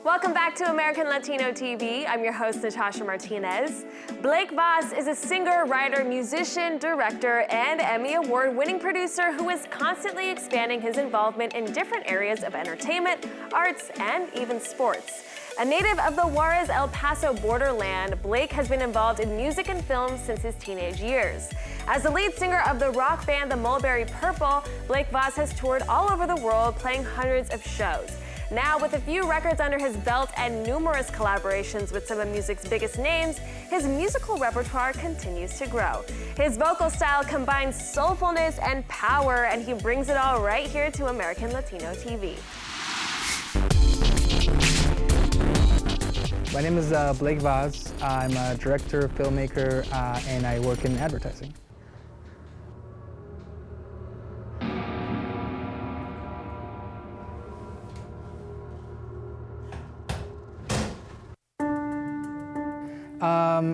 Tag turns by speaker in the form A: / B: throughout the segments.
A: Welcome back to American Latino TV. I'm your host, Natasha Martinez. Blake Vaz is a singer, writer, musician, director, and Emmy Award winning producer who is constantly expanding his involvement in different areas of entertainment, arts, and even sports. A native of the Juarez-El Paso borderland, Blake has been involved in music and film since his teenage years. As the lead singer of the rock band the Mulberry Purple, Blake Vaz has toured all over the world, playing hundreds of shows. Now, with a few records under his belt and numerous collaborations with some of music's biggest names, his musical repertoire continues to grow. His vocal style combines soulfulness and power, and he brings it all right here to American Latino TV.
B: My name is Blake Vaz. I'm a director, filmmaker, and I work in advertising.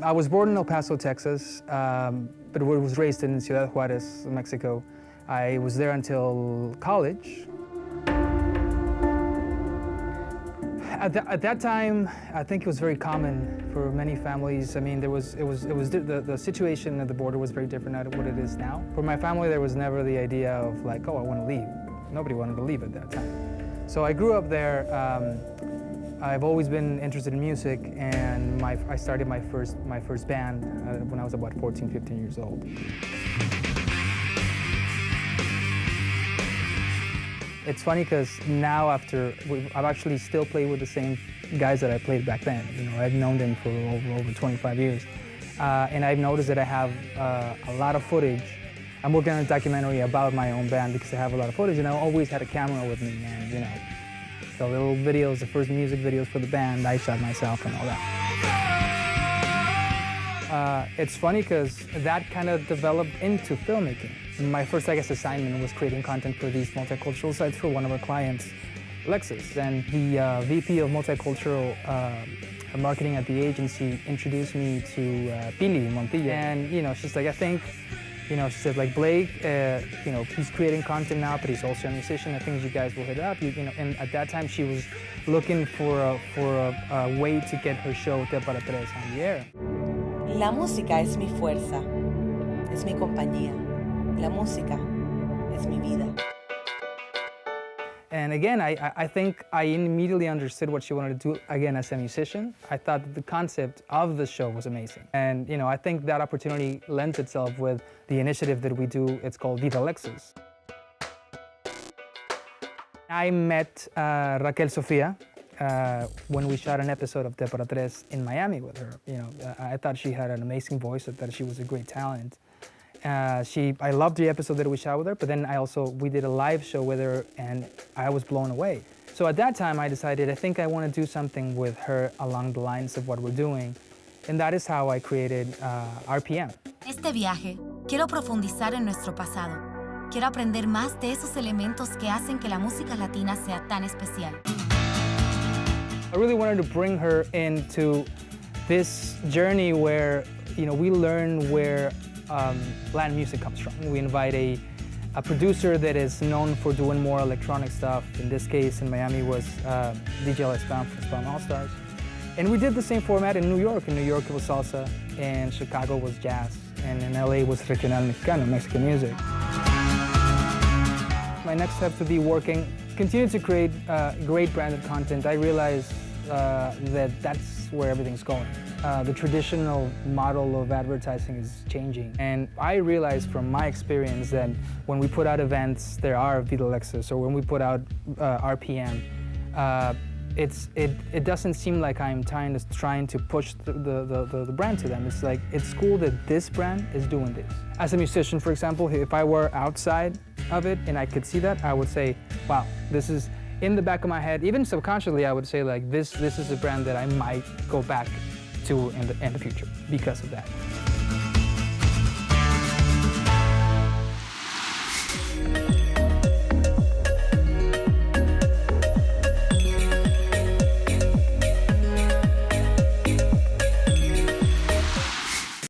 B: I was born in El Paso, Texas, but was raised in Ciudad Juarez, Mexico. I was there until college. At that time, I think it was very common for many families. I mean, the situation at the border was very different than what it is now. For my family, there was never the idea of like, oh, I want to leave. Nobody wanted to leave at that time. So I grew up there. I've always been interested in music, and I started my first band when I was about 14, 15 years old. It's funny because now I've actually still played with the same guys that I played back then. You know, I've known them for over 25 years. And I've noticed that I have a lot of footage. I'm working on a documentary about my own band because I have a lot of footage, and I always had a camera with me, and you know, the little videos, the first music videos for the band, I shot myself and all that. It's funny because that kind of developed into filmmaking. My first, I guess, assignment was creating content for these multicultural sites for one of our clients, Lexus. And the VP of multicultural marketing at the agency introduced me to Pili Montilla. And, you know, she's like, I think, you know, she said, like, Blake, you know, he's creating content now, but he's also a musician. I think you guys will hit it up. You know, and at that time, she was looking for a way to get her show Te Para Tres on the air.
C: La música es mi fuerza, es mi compañía. La música es mi vida.
B: And again, I think I immediately understood what she wanted to do, again, as a musician. I thought that the concept of the show was amazing. And, you know, I think that opportunity lends itself with the initiative that we do. It's called Viva Lexus. I met Raquel Sofia when we shot an episode of Te Para Tres in Miami with her. You know, I thought she had an amazing voice. I thought she was a great talent. I loved the episode that we shot with her, but then we did a live show with her, and I was blown away. So at that time, I decided, I think I want to do something with her along the lines of what we're doing, and that is how I created RPM.
D: Este viaje, quiero profundizar en nuestro pasado. Quiero aprender más de esos elementos que hacen que la música latina sea tan especial.
B: I really wanted to bring her into this journey where, you know, we learn where Latin music comes from. We invite a producer that is known for doing more electronic stuff. In this case, in Miami, was DJ Spam from Spam All Stars. And we did the same format in New York. In New York, it was salsa, and Chicago was jazz, and in LA was regional mexicano, Mexican music. My next step to be continue to create great branded content. I realized that that's where everything's going. The traditional model of advertising is changing. And I realized from my experience that when we put out events, there are Viva Lexus, or when we put out RPM, it doesn't seem like I'm trying to push the brand to them. It's like, it's cool that this brand is doing this. As a musician, for example, if I were outside of it and I could see that, I would say, wow, this is in the back of my head. Even subconsciously, I would say, like, this is a brand that I might go back to in the future because of that.